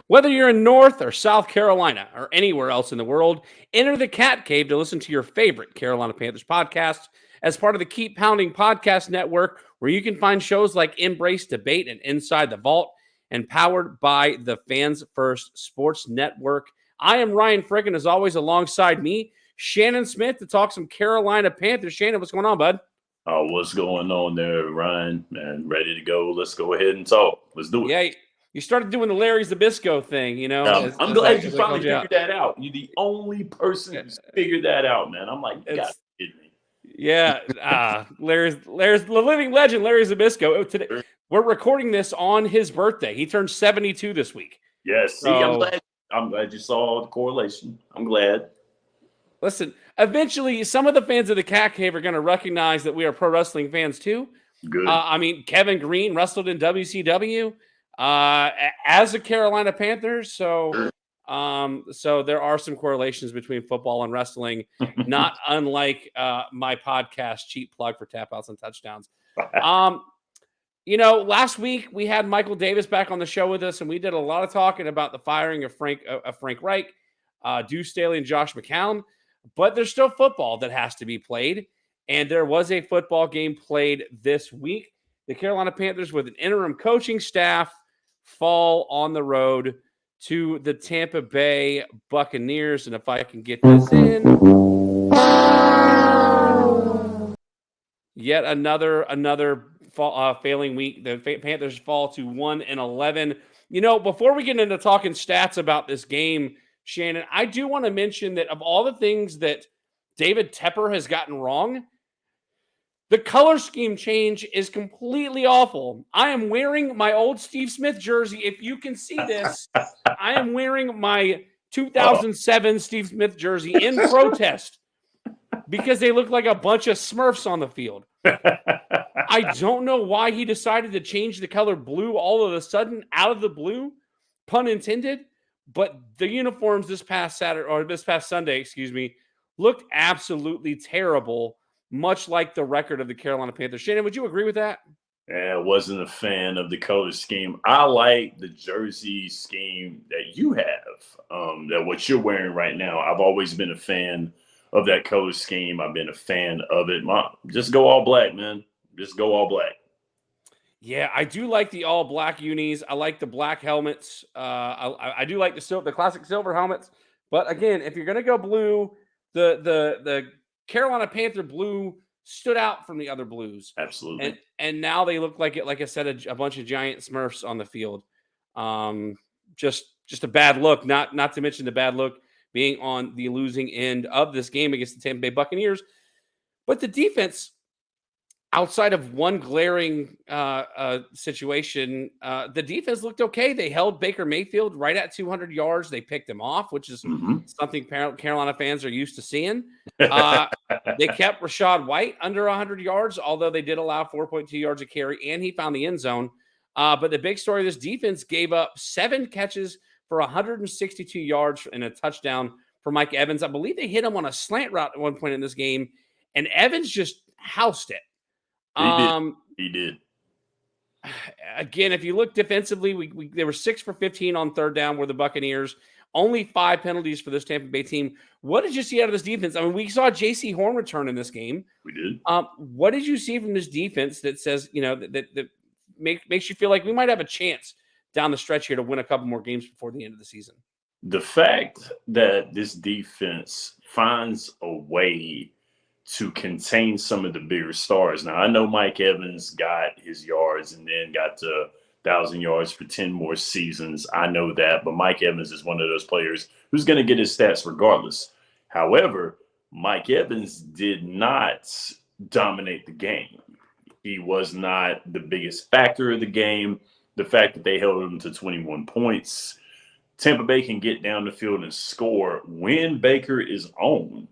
Whether you're in North or South Carolina or anywhere else in the world, enter the Cat Cave to listen to your favorite Carolina Panthers podcast as part of the Keep Pounding Podcast Network, where you can find shows like Embrace Debate and Inside the Vault, and powered by the Fans First Sports Network. I am Ryan Frick, and as always, alongside me, Shannon Smith, to talk some Carolina Panthers. Shannon, what's going on, bud? What's going on there, Ryan? Man, ready to go. Let's go ahead and talk. Let's do it. Yeah, you started doing the Larry Zabisco thing, you know. I'm glad you finally figured that out. You're the only person who's figured that out, man. I'm like, you got to be kidding me. Yeah, Larry's the living legend, Larry Zabisco. Today, we're recording this on his birthday. He turned 72 this week. Yes, see, I'm glad you saw the correlation. I'm glad. Listen, eventually, some of the fans of the Cat Cave are going to recognize that we are pro wrestling fans too. Good. I mean, Kevin Green wrestled in WCW as a Carolina Panthers, so there are some correlations between football and wrestling, not unlike my podcast, Cheap Plug for Tap Outs and Touchdowns. Last week we had Michael Davis back on the show with us, and we did a lot of talking about the firing of Frank Reich, Deuce Staley, and Josh McCown. But there's still football that has to be played, and there was a football game played this week. The Carolina Panthers, with an interim coaching staff, fall on the road to the Tampa Bay Buccaneers. And if I can get this in, yet another failing week. The Panthers fall to 1-11. Before we get into talking stats about this game, Shannon, I do want to mention that of all the things that David Tepper has gotten wrong, the color scheme change is completely awful. I am wearing my old Steve Smith jersey. If you can see this, I am wearing my 2007 Steve Smith jersey in protest because they look like a bunch of Smurfs on the field. I don't know why he decided to change the color blue all of a sudden out of the blue, pun intended. But the uniforms this past Sunday, looked absolutely terrible, much like the record of the Carolina Panthers. Shannon, would you agree with that? Yeah, I wasn't a fan of the color scheme. I like the jersey scheme that you have, that what you're wearing right now. I've always been a fan of that color scheme. I've been a fan of it. Just go all black, man. Just go all black. Yeah, I do like the all black unis. I like the black helmets. I do like the classic silver helmets. But again, if you're gonna go blue, the Carolina Panther blue stood out from the other blues. Absolutely. And now they look like I said, a bunch of giant Smurfs on the field. Just a bad look. Not to mention the bad look being on the losing end of this game against the Tampa Bay Buccaneers. But the defense, outside of one glaring situation, the defense looked okay. They held Baker Mayfield right at 200 yards. They picked him off, which is something Carolina fans are used to seeing. They kept Rachaad White under 100 yards, although they did allow 4.2 yards a carry, and he found the end zone. But the big story of this defense gave up 7 catches for 162 yards and a touchdown for Mike Evans. I believe they hit him on a slant route at one point in this game, and Evans just housed it. He did. Again, if you look defensively, they were 6 for 15 on third down were the Buccaneers. Only 5 penalties for this Tampa Bay team. What did you see out of this defense? I mean, we saw J.C. Horn return in this game. We did. What did you see from this defense that says, that makes you feel like we might have a chance down the stretch here to win a couple more games before the end of the season? The fact that this defense finds a way to contain some of the bigger stars. Now, I know Mike Evans got his yards and then got to 1,000 yards for 10 more seasons. I know that, but Mike Evans is one of those players who's going to get his stats regardless. However, Mike Evans did not dominate the game. He was not the biggest factor of the game. The fact that they held him to 21 points. Tampa Bay can get down the field and score when Baker is on.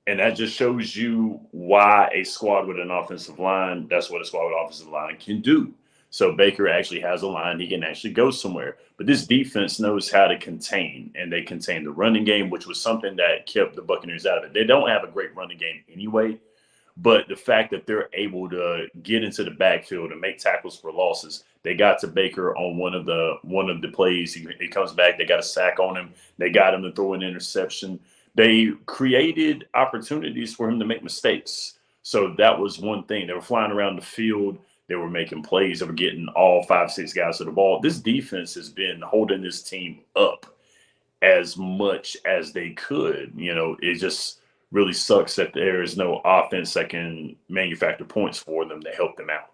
And that just shows you why a squad with an offensive line, that's what a squad with an offensive line can do. So Baker actually has a line. He can actually go somewhere. But this defense knows how to contain, and they contain the running game, which was something that kept the Buccaneers out of it. They don't have a great running game anyway, But the fact that they're able to get into the backfield and make tackles for losses, they got to Baker on one of the plays. He comes back. They got a sack on him. They got him to throw an interception. They created opportunities for him to make mistakes. So that was one thing. They were flying around the field. They were making plays. They were getting all 5-6 guys to the ball. This defense has been holding this team up as much as they could. It just really sucks that there is no offense that can manufacture points for them to help them out.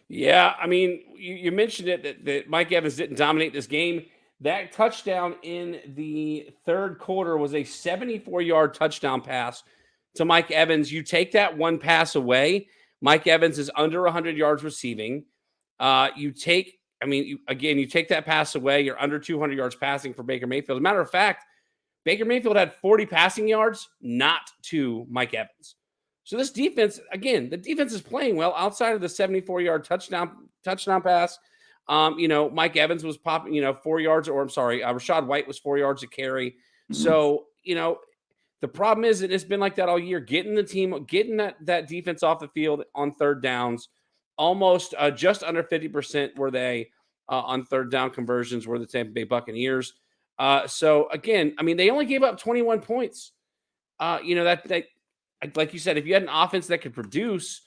Yeah, I mean, you mentioned it that Mike Evans didn't dominate this game. That touchdown in the third quarter was a 74-yard touchdown pass to Mike Evans. You take that one pass away, Mike Evans is under 100 yards receiving. You take that pass away, you're under 200 yards passing for Baker Mayfield. As a matter of fact, Baker Mayfield had 40 passing yards, not to Mike Evans. So this defense, again, the defense is playing well outside of the 74-yard touchdown pass. Mike Evans was popping, 4 yards, or I'm sorry, Rachaad White was 4 yards to carry. Mm-hmm. So, the problem is that it's been like that all year, getting that defense off the field on third downs, almost just under 50% were they on third down conversions were the Tampa Bay Buccaneers. So again, I mean, they only gave up 21 points. That like you said, if you had an offense that could produce,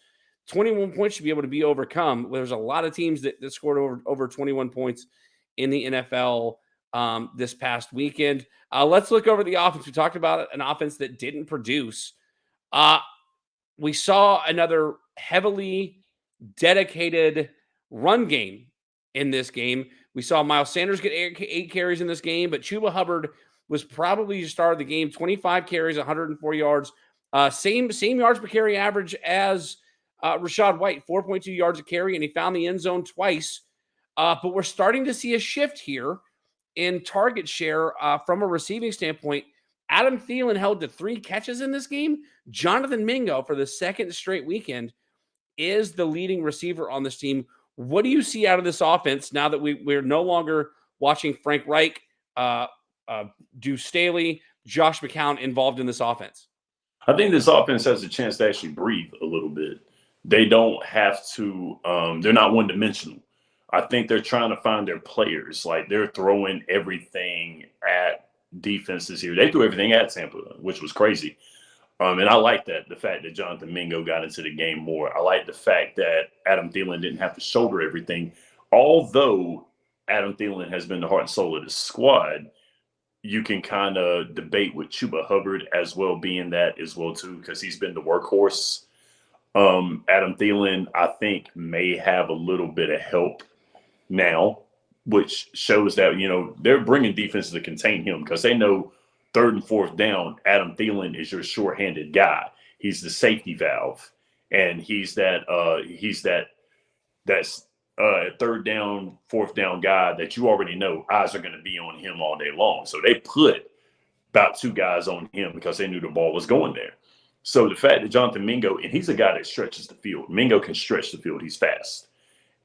21 points should be able to be overcome. There's a lot of teams that scored over 21 points in the NFL this past weekend. Let's look over the offense. We talked about an offense that didn't produce. We saw another heavily dedicated run game in this game. We saw Miles Sanders get 8 carries in this game, but Chuba Hubbard was probably the star of the game. 25 carries, 104 yards. Same yards per carry average as Rachaad White, 4.2 yards a carry, and he found the end zone twice. But we're starting to see a shift here in target share from a receiving standpoint. Adam Thielen held to 3 catches in this game. Jonathan Mingo, for the second straight weekend, is the leading receiver on this team. What do you see out of this offense now that we're no longer watching Frank Reich, Deuce Staley, Josh McCown involved in this offense? I think this offense has a chance to actually breathe a little bit. They don't have to they're not one-dimensional. I think they're trying to find their players. Like, they're throwing everything at defenses here. They threw everything at Tampa, which was crazy. And I like that, the fact that Jonathan Mingo got into the game more. I like the fact that Adam Thielen didn't have to shoulder everything. Although Adam Thielen has been the heart and soul of the squad, you can kind of debate with Chuba Hubbard as well being that as well, too, because he's been the workhorse. Adam Thielen, I think, may have a little bit of help now, which shows that, they're bringing defenses to contain him because they know third and fourth down, Adam Thielen is your short-handed guy. He's the safety valve, and he's that third down, fourth down guy that you already know eyes are going to be on him all day long. So they put about 2 guys on him because they knew the ball was going there. So the fact that Jonathan Mingo, and he's a guy that stretches the field. Mingo can stretch the field. He's fast,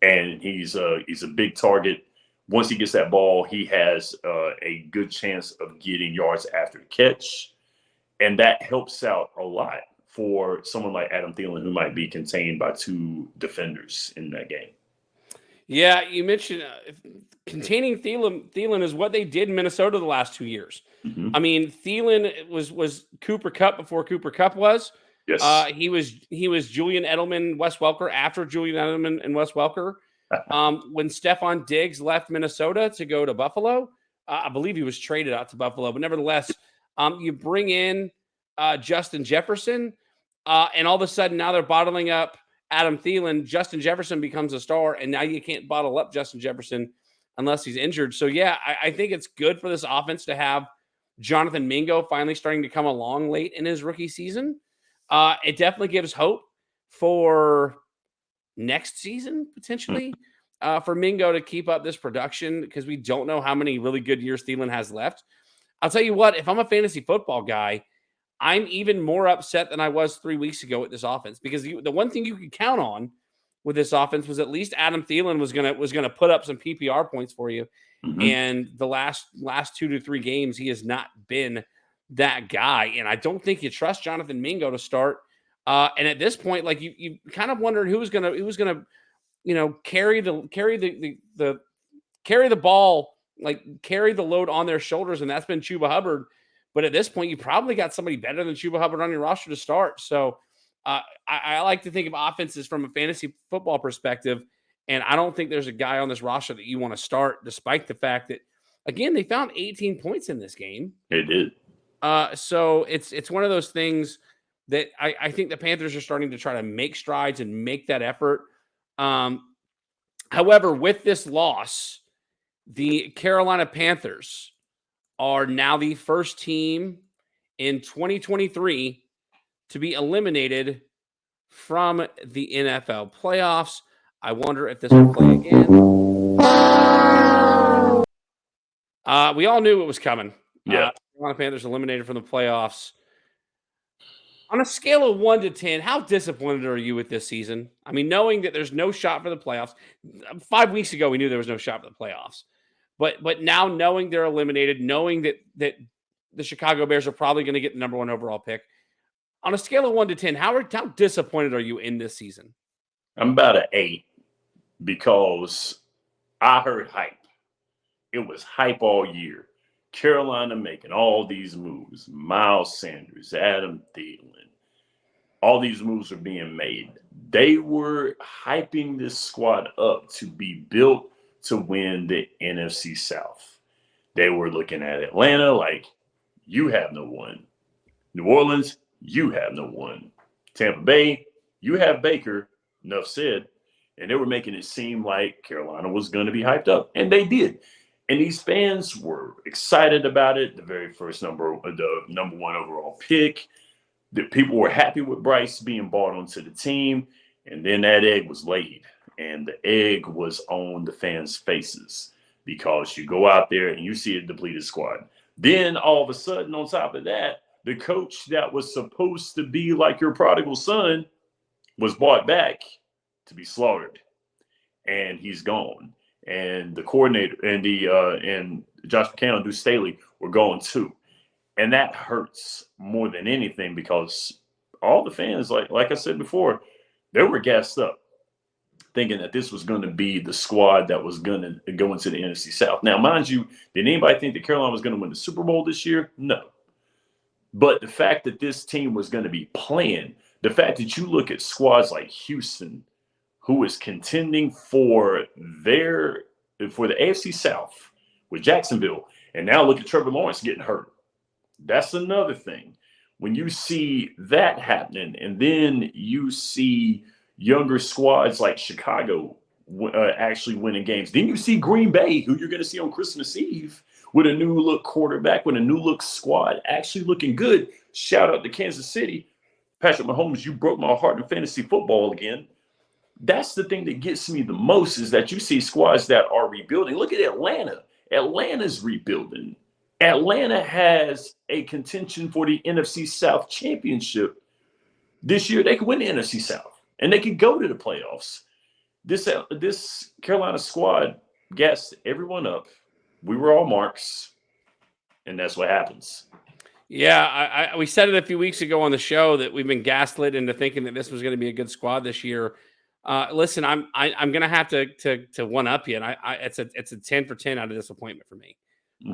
and he's a big target. Once he gets that ball, he has a good chance of getting yards after the catch. And that helps out a lot for someone like Adam Thielen, who might be contained by 2 defenders in that game. Yeah, you mentioned containing Thielen is what they did in Minnesota the last 2 years. Mm-hmm. I mean, Thielen was Cooper Kupp before Cooper Kupp was. Yes. He was Julian Edelman, Wes Welker after Julian Edelman and Wes Welker. When Stephon Diggs left Minnesota to go to Buffalo, I believe he was traded out to Buffalo, but nevertheless, you bring in Justin Jefferson, and all of a sudden now they're bottling up Adam Thielen. Justin Jefferson becomes a star, and now you can't bottle up Justin Jefferson unless he's injured. So yeah, I think it's good for this offense to have Jonathan Mingo finally starting to come along late in his rookie season. It definitely gives hope for next season, potentially, for Mingo to keep up this production, because we don't know how many really good years Thielen has left. I'll tell you what, if I'm a fantasy football guy, I'm even more upset than I was 3 weeks ago with this offense, because the one thing you could count on with this offense was at least Adam Thielen was gonna put up some PPR points for you. Mm-hmm. And the last 2 to 3 games, he has not been that guy. And I don't think you trust Jonathan Mingo to start And at this point, like you kind of wondered who was gonna carry the ball, like carry the load on their shoulders, and that's been Chuba Hubbard. But at this point, you probably got somebody better than Chuba Hubbard on your roster to start. So I like to think of offenses from a fantasy football perspective, and I don't think there's a guy on this roster that you want to start, despite the fact that, again, they found 18 points in this game. They did. So it's one of those things that I think the Panthers are starting to try to make strides and make that effort. However, with this loss, the Carolina Panthers are now the first team in 2023 to be eliminated from the NFL playoffs. I wonder if this will play again. We all knew it was coming. Yeah. Carolina Panthers eliminated from the playoffs. On a scale of 1 to 10, how disappointed are you with this season? I mean, knowing that there's no shot for the playoffs. 5 weeks ago, we knew there was no shot for the playoffs. But now knowing they're eliminated, knowing that the Chicago Bears are probably going to get the number 1 overall pick. On a scale of 1 to 10, how disappointed are you in this season? I'm about an 8 because I heard hype. It was hype all year. Carolina making all these moves. Miles Sanders, Adam Thielen. All these moves are being made. They were hyping this squad up to be built to win the NFC South. They were looking at Atlanta like, you have no one. New Orleans, you have no one. Tampa Bay, you have Baker. Enough said. And they were making it seem like Carolina was going to be hyped up. And they did. And these fans were excited about it. The very first the number 1 overall pick. The people were happy with Bryce being brought onto the team. And then that egg was laid. And the egg was on the fans' faces because you go out there and you see a depleted squad. Then all of a sudden, on top of that, the coach that was supposed to be like your prodigal son was brought back to be slaughtered. And he's gone. And the coordinator and Josh McCown and Deuce Staley were gone too. And that hurts more than anything because all the fans, like I said before, they were gassed up thinking that this was going to be the squad that was going to go into the NFC South. Now, mind you, did anybody think that Carolina was going to win the Super Bowl this year? No. But the fact that this team was going to be playing, the fact that you look at squads like Houston, who is contending for the AFC South with Jacksonville, and now look at Trevor Lawrence getting hurt. That's another thing. When you see that happening, and then you see younger squads like Chicago actually winning games, then you see Green Bay, who you're going to see on Christmas Eve, with a new look quarterback, with a new look squad, actually looking good. Shout out to Kansas City. Patrick Mahomes, you broke my heart in fantasy football again. That's the thing that gets me the most is that you see squads that are rebuilding. Look at Atlanta. Atlanta's rebuilding. Atlanta has a contention for the NFC South championship. This year, they could win the NFC South, and they could go to the playoffs. This Carolina squad gassed everyone up. We were all marks, and that's what happens. Yeah, we said it a few weeks ago on the show that we've been gaslit into thinking that this was going to be a good squad this year. Listen, I'm going to have to one up you, and it's a 10 for 10 out of disappointment for me.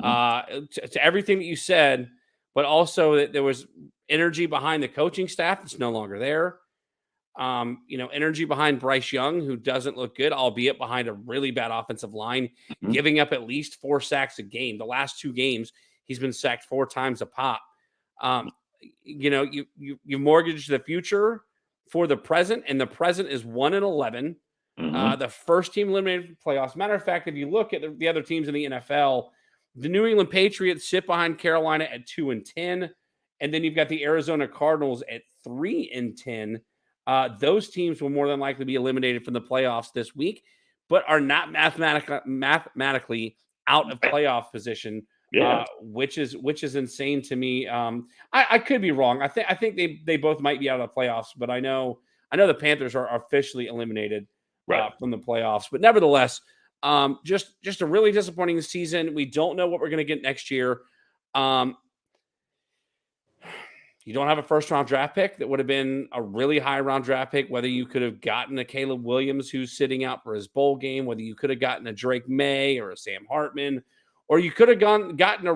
To everything that you said, but also that there was energy behind the coaching staff that's no longer there. Energy behind Bryce Young, who doesn't look good, albeit behind a really bad offensive line, giving up at least 4 sacks a game. The last 2 games, he's been sacked 4 times a pop. You mortgage the future for the present, and the present is 1-11. The first team eliminated from playoffs. Matter of fact, if you look at the other teams in the NFL, the New England Patriots sit behind Carolina at 2-10, and then you've got the Arizona Cardinals at 3-10. Those teams will more than likely be eliminated from the playoffs this week, but are not mathematically out of playoff position. Which is insane to me. I could be wrong. I think they both might be out of the playoffs, but I know the Panthers are officially eliminated from the playoffs. But nevertheless, just a really disappointing season. We don't know what we're going to get next year. You don't have a first-round draft pick that would have been a really high-round draft pick, whether you could have gotten a Caleb Williams who's sitting out for his bowl game, whether you could have gotten a Drake May or a Sam Hartman, or you could have gotten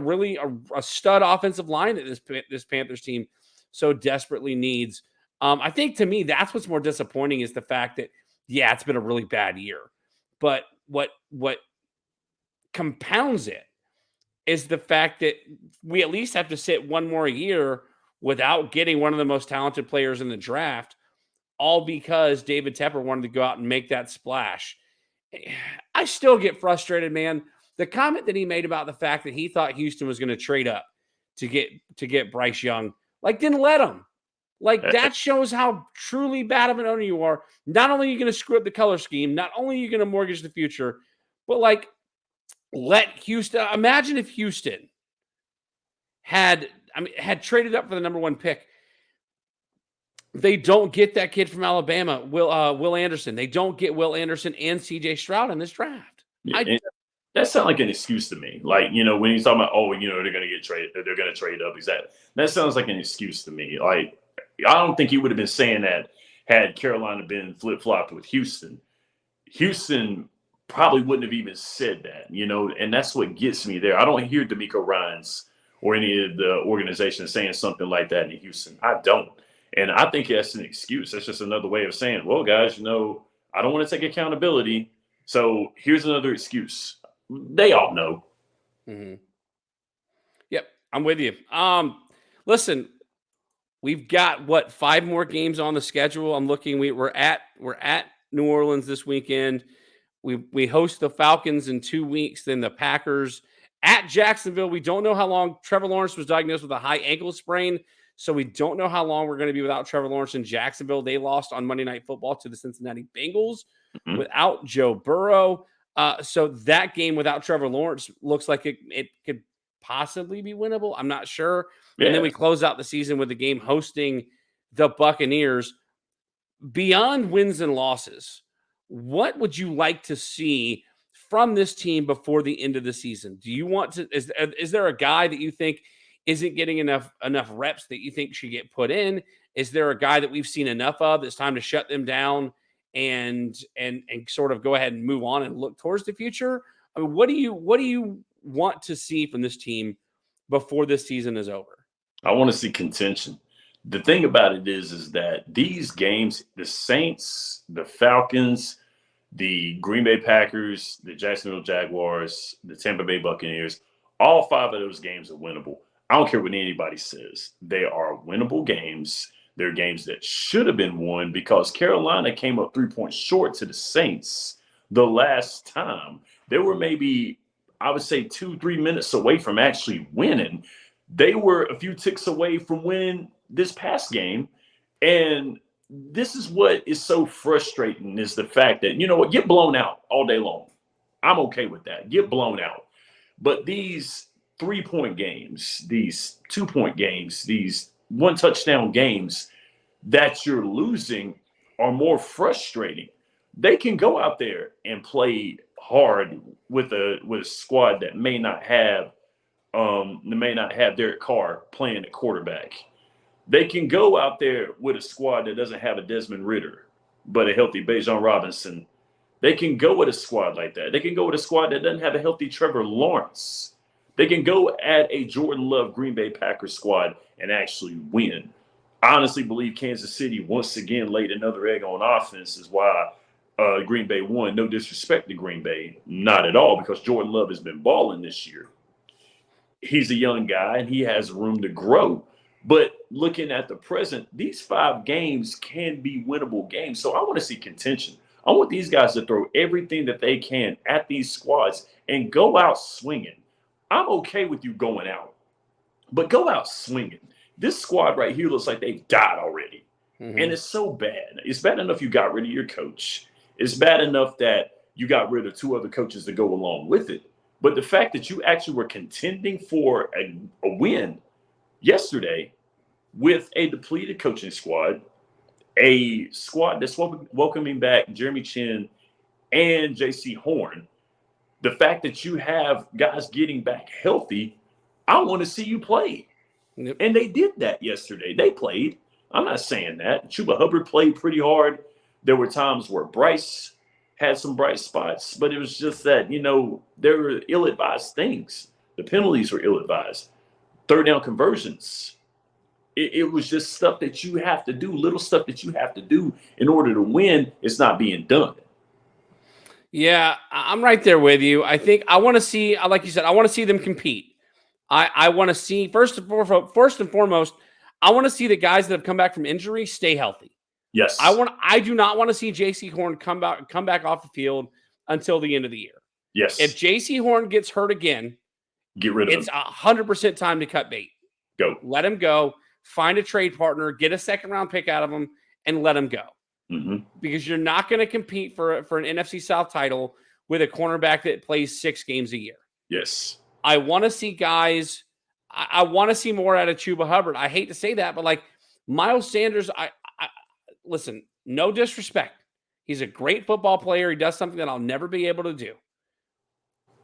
a stud offensive line that this Panthers team so desperately needs. I think to me, that's what's more disappointing is the fact that, yeah, it's been a really bad year. But what compounds it is the fact that we at least have to sit one more year without getting one of the most talented players in the draft, all because David Tepper wanted to go out and make that splash. I still get frustrated, man. The comment that he made about the fact that he thought Houston was going to trade up to get Bryce Young, like, didn't let him. Like, that shows how truly bad of an owner you are. Not only are you going to screw up the color scheme, not only are you going to mortgage the future, but like, let Houston. Imagine if Houston had traded up for the number 1 pick. They don't get that kid from Alabama, Will Anderson. They don't get Will Anderson and CJ Stroud in this draft. Yeah, that sounds like an excuse to me. Like, when he's talking about, they're going to get traded, they're going to trade up. That sounds like an excuse to me. Like, I don't think he would have been saying that had Carolina been flip-flopped with Houston. Houston probably wouldn't have even said that, and that's what gets me there. I don't hear D'Amico Ryans or any of the organization saying something like that in Houston. I don't. And I think that's an excuse. That's just another way of saying, well, guys, I don't want to take accountability. So here's another excuse. They all know. Mm-hmm. Yep, I'm with you. Listen, we've got 5 more games on the schedule. I'm looking. We're at New Orleans this weekend. We host the Falcons in 2 weeks. Then the Packers at Jacksonville. We don't know how long. Trevor Lawrence was diagnosed with a high ankle sprain, so we don't know how long we're going to be without Trevor Lawrence in Jacksonville. They lost on Monday Night Football to the Cincinnati Bengals without Joe Burrow. So that game without Trevor Lawrence looks like it could possibly be winnable. I'm not sure. Yeah. And then we close out the season with the game hosting the Buccaneers. Beyond wins and losses, what would you like to see from this team before the end of the season? Do you want to? Is there a guy that you think isn't getting enough reps that you think should get put in? Is there a guy that we've seen enough of that's time to shut them down and sort of go ahead and move on and look towards the future? I mean, what do you want to see from this team before this season is over? I want to see contention. The thing about it is that these games, the Saints, the Falcons, the Green Bay Packers, the Jacksonville Jaguars, the Tampa Bay Buccaneers, all 5 of those games are winnable. I don't care what anybody says. They are winnable games. They're games that should have been won because Carolina came up 3 points short to the Saints the last time. They were maybe, I would say, 2-3 minutes away from actually winning. They were a few ticks away from winning this past game. And this is what is so frustrating is the fact that, get blown out all day long. I'm okay with that. Get blown out. But these 3-point games, these 2-point games, these 1-touchdown games that you're losing are more frustrating. They can go out there and play hard with a squad that may not have Derek Carr playing at quarterback. They can go out there with a squad that doesn't have a Desmond Ridder, but a healthy Bijan Robinson. They can go with a squad like that. They can go with a squad that doesn't have a healthy Trevor Lawrence. They can go at a Jordan Love Green Bay Packers squad and actually win. I honestly believe Kansas City once again laid another egg on offense is why Green Bay won. No disrespect to Green Bay, not at all, because Jordan Love has been balling this year. He's a young guy and he has room to grow. But looking at the present, these 5 games can be winnable games. So I want to see contention. I want these guys to throw everything that they can at these squads and go out swinging. I'm okay with you going out, but go out swinging. This squad right here looks like they've died already. Mm-hmm. And it's so bad. It's bad enough you got rid of your coach. It's bad enough that you got rid of 2 other coaches to go along with it. But the fact that you actually were contending for a win yesterday with a depleted coaching squad, a squad that's welcoming back Jeremy Chin and J.C. Horn, the fact that you have guys getting back healthy, I want to see you play. Yep. And they did that yesterday. They played. I'm not saying that. Chuba Hubbard played pretty hard. There were times where Bryce had some bright spots, but it was just that, there were ill-advised things. The penalties were ill-advised. Third down conversions. It was just stuff that you have to do, little stuff that you have to do in order to win. It's not being done. Yeah, I'm right there with you. I think I want to see, like you said, I want to see them compete. I want to see first and foremost, I want to see the guys that have come back from injury stay healthy. Yes. I do not want to see J.C. Horn come back off the field until the end of the year. Yes. If J.C. Horn gets hurt again, get rid of him. It's 100% time to cut bait. Go. Let him go. Find a trade partner. Get a second-round pick out of him, and let him go. Mm-hmm. Because you're not going to compete for an NFC South title with a cornerback that plays 6 games a year. Yes. I want to see guys. I want to see more out of Chuba Hubbard. I hate to say that, but like Miles Sanders, I listen, no disrespect. He's a great football player. He does something that I'll never be able to do.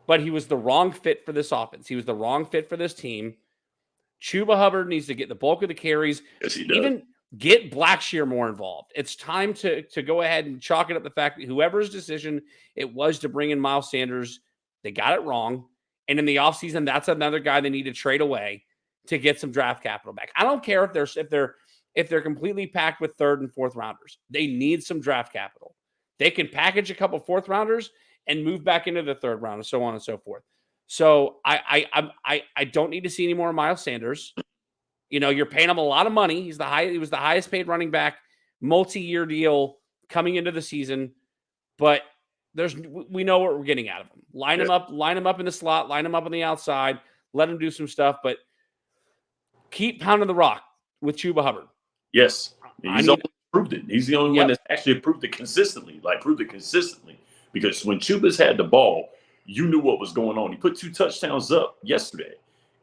But he was the wrong fit for this offense. He was the wrong fit for this team. Chuba Hubbard needs to get the bulk of the carries. Yes, he does. Even get Blackshear more involved. It's time to go ahead and chalk it up the fact that whoever's decision it was to bring in Miles Sanders, they got it wrong. And in the offseason, that's another guy they need to trade away to get some draft capital back. I don't care if they're completely packed with third and fourth rounders. They need some draft capital. They can package a couple fourth rounders and move back into the third round and so on and so forth. So I don't need to see any more Miles Sanders. You're paying him a lot of money. He was the highest paid running back, multi-year deal coming into the season. But we know what we're getting out of him. Line him up in the slot, line him up on the outside, let him do some stuff, but keep pounding the rock with Chuba Hubbard. Yes. He's only proved it. He's the only one that's actually proved it consistently. Because when Chuba's had the ball, you knew what was going on. He put 2 touchdowns up yesterday.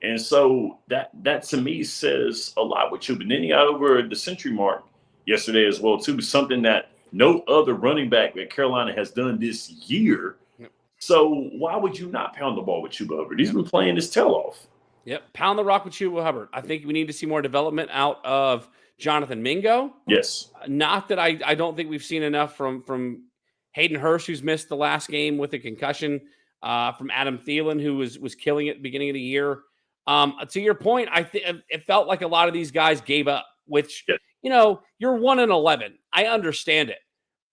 And so that to me says a lot with Chuba. And then he got over the century mark yesterday as well, too. Something that no other running back that Carolina has done this year. Yep. So why would you not pound the ball with Chuba Hubbard? He's been playing his tail off. Yep, pound the rock with Chuba Hubbard. I think we need to see more development out of Jonathan Mingo. Yes. Not that I don't think we've seen enough from Hayden Hurst, who's missed the last game with a concussion, from Adam Thielen, who was killing it at the beginning of the year. To your point, it felt like a lot of these guys gave up, which, you're 1-11. I understand it.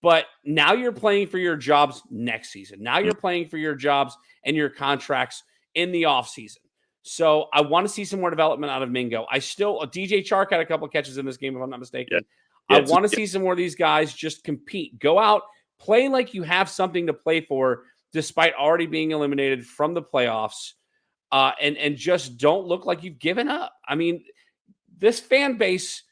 But now you're playing for your jobs next season. Now you're playing for your jobs and your contracts in the offseason. So I want to see some more development out of Mingo. DJ Chark had a couple of catches in this game, if I'm not mistaken. Yeah. I want to see some more of these guys just compete. Go out, play like you have something to play for, despite already being eliminated from the playoffs. And just don't look like you've given up. I mean, this fan base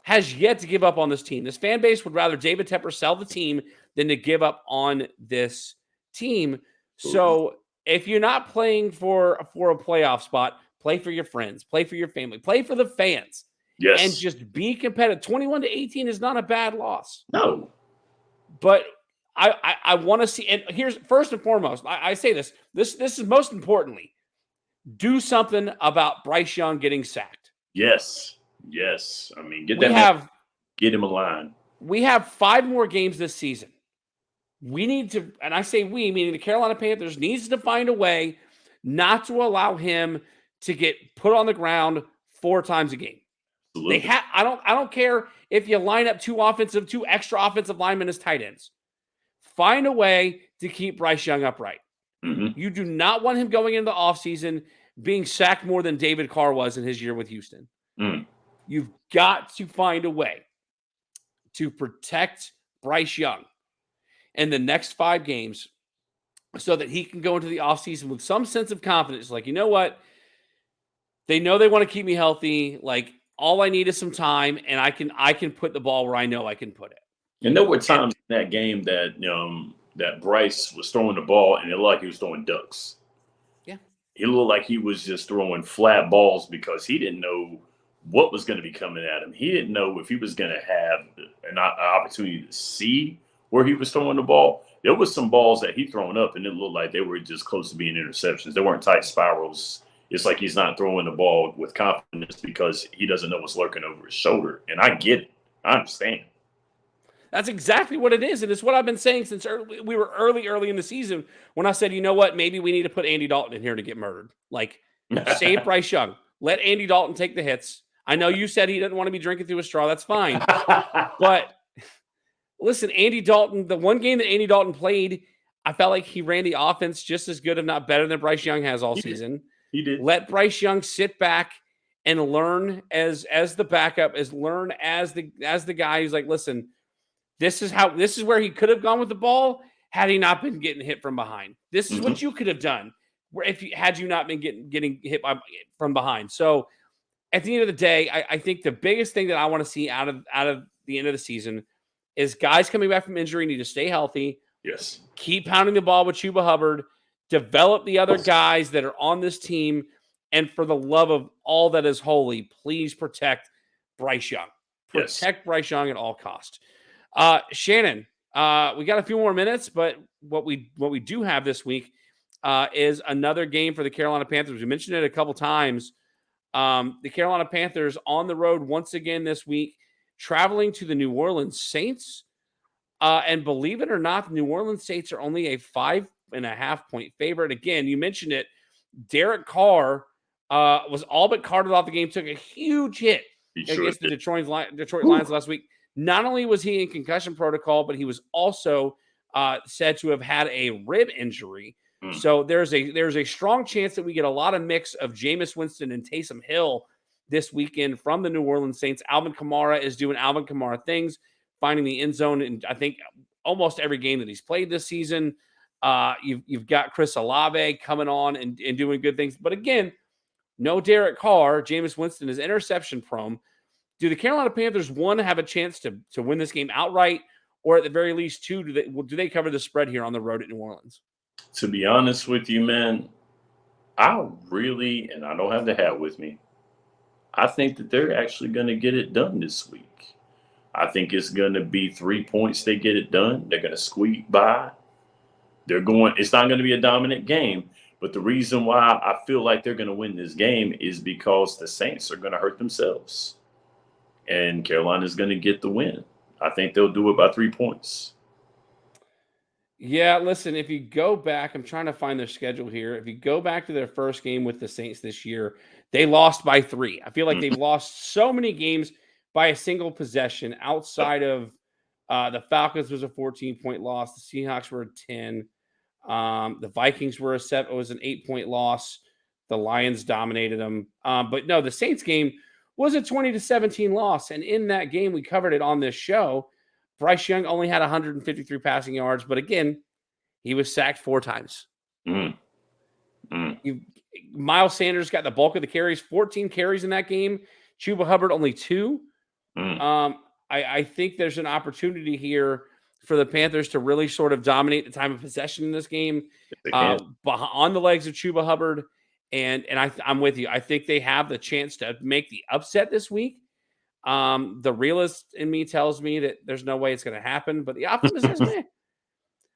has yet to give up on this team. This fan base would rather David Tepper sell the team than to give up on this team. So if you're not playing for a playoff spot, play for your friends, play for your family, play for the fans. Yes. And just be competitive. 21-18 is not a bad loss. No. But I want to see, and here's first and foremost, I say this is most importantly, do something about Bryce Young getting sacked. Yes. I mean, get him a line. We have 5 more games this season. We need to, and I say we, meaning the Carolina Panthers, needs to find a way not to allow him to get put on the ground 4 times a game. Absolutely. I don't care if you line up 2 extra offensive linemen as tight ends. Find a way to keep Bryce Young upright. Mm-hmm. You do not want him going into the offseason being sacked more than David Carr was in his year with Houston. Mm. You've got to find a way to protect Bryce Young in the next 5 games so that he can go into the offseason with some sense of confidence. Like, you know what? They know they want to keep me healthy. Like, all I need is some time, and I can put the ball where I know I can put it. And there were times in that game that that Bryce was throwing the ball, and it looked like he was throwing ducks. Yeah. It looked like he was just throwing flat balls because he didn't know what was going to be coming at him. He didn't know if he was going to have an opportunity to see where he was throwing the ball. There was some balls that he thrown up, and it looked like they were just close to being interceptions. They weren't tight spirals it's like he's not throwing the ball with confidence because he doesn't know what's lurking over his shoulder. And I get it. I understand. That's exactly what it is. And it's what I've been saying since we were early in the season when I said, you know what, maybe we need to put Andy Dalton in here to get murdered. Like, save Bryce Young. Let Andy Dalton take the hits. I know you said he doesn't want to be drinking through a straw. That's fine. But listen, Andy Dalton, the one game that Andy Dalton played, I felt like he ran the offense just as good, if not better, than Bryce Young has all season. He did. Let Bryce Young sit back and learn as the backup, learn as the guy who's like, listen, this is where he could have gone with the ball had he not been getting hit from behind. This is what you could have done had you not been getting hit from behind. So at the end of the day, I think the biggest thing that I want to see out of the end of the season is guys coming back from injury need to stay healthy. Yes. Keep pounding the ball with Chuba Hubbard. Develop the other guys that are on this team. And for the love of all that is holy, please protect Bryce Young. Protect Bryce Young at all costs. Shannon, we got a few more minutes, but what we do have this week is another game for the Carolina Panthers. We mentioned it a couple times. The Carolina Panthers on the road once again this week, traveling to the New Orleans Saints. And believe it or not, the New Orleans Saints are only a 5.5-point favorite. Again, you mentioned it. Derek Carr was all but carted off the game, took a huge hit against the Detroit Lions last week. Not only was he in concussion protocol, but he was also said to have had a rib injury. So there's a strong chance that we get a lot of mix of Jameis Winston and Taysom Hill this weekend from the New Orleans Saints. Alvin Kamara is doing Alvin Kamara things, finding the end zone in, I think, almost every game that he's played this season. You've got Chris Olave coming on and doing good things. But again, no Derek Carr. Jameis Winston is interception prone. Do the Carolina Panthers, one, have a chance to win this game outright, or at the very least, two, do they cover the spread here on the road at New Orleans? To be honest with you, man, I really, and I don't have the hat with me, I think that they're actually going to get it done this week. I think it's going to be 3 points they get it done. They're going to squeak by. It's not going to be a dominant game, but the reason why I feel like they're going to win this game is because the Saints are going to hurt themselves. And Carolina's going to get the win. I think they'll do it by 3 points. Yeah, listen, if you go back, I'm trying to find their schedule here. If you go back to their first game with the Saints this year, they lost by 3. I feel like they've lost so many games by a single possession outside of the Falcons was a 14-point loss. The Seahawks were a 10. The Vikings were a 7. It was an 8-point loss. The Lions dominated them. But no, the Saints game was a 20-17 loss. And in that game, we covered it on this show. Bryce Young only had 153 passing yards, but again, he was sacked 4 times. Miles Sanders got the bulk of the carries, 14 carries in that game. Chuba Hubbard only 2. I think there's an opportunity here for the Panthers to really sort of dominate the time of possession in this game on the legs of Chuba Hubbard. And I'm with you. I think they have the chance to make the upset this week. The realist in me tells me that there's no way it's going to happen, but the optimist says,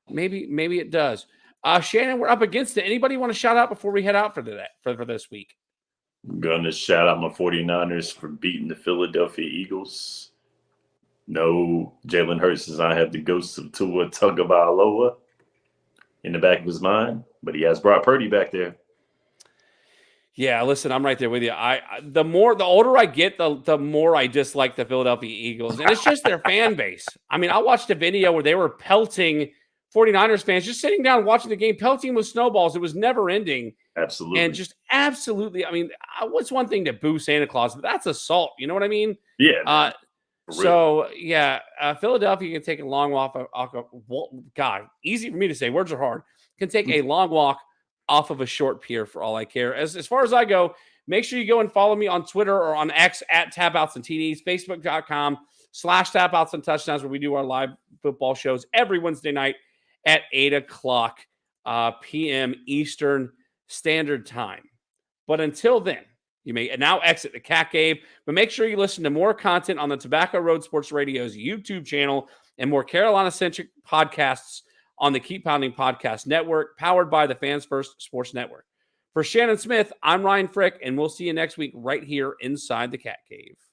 maybe it does. Shannon, we're up against it. Anybody want to shout out before we head out for this week? I'm going to shout out my 49ers for beating the Philadelphia Eagles. No, Jalen Hurts does not have the ghost of Tua Tagovailoa in the back of his mind, but he has Brock Purdy back there. Yeah, listen, I'm right there with you. The older I get, the more I dislike the Philadelphia Eagles. And it's just their fan base. I mean, I watched a video where they were pelting 49ers fans, just sitting down watching the game, pelting with snowballs. It was never ending. Absolutely. And just absolutely, I mean, what's one thing to boo Santa Claus? But that's assault. You know what I mean? Yeah. Philadelphia can take a long walk. God, easy for me to say. Words are hard. Can take a long walk off of a short pier for all I care. As far as I go, make sure you go and follow me on Twitter or on X at Tapouts and TDs, Facebook.com/Tapouts and Touchdowns, where we do our live football shows every Wednesday night at 8:00 p.m. Eastern Standard Time. But until then, you may now exit the Cat Cave, but make sure you listen to more content on the Tobacco Road Sports Radio's YouTube channel and more Carolina-centric podcasts on the Keep Pounding Podcast Network, powered by the Fans First Sports Network. For Shannon Smith, I'm Ryan Frick, and we'll see you next week right here inside the Cat Cave.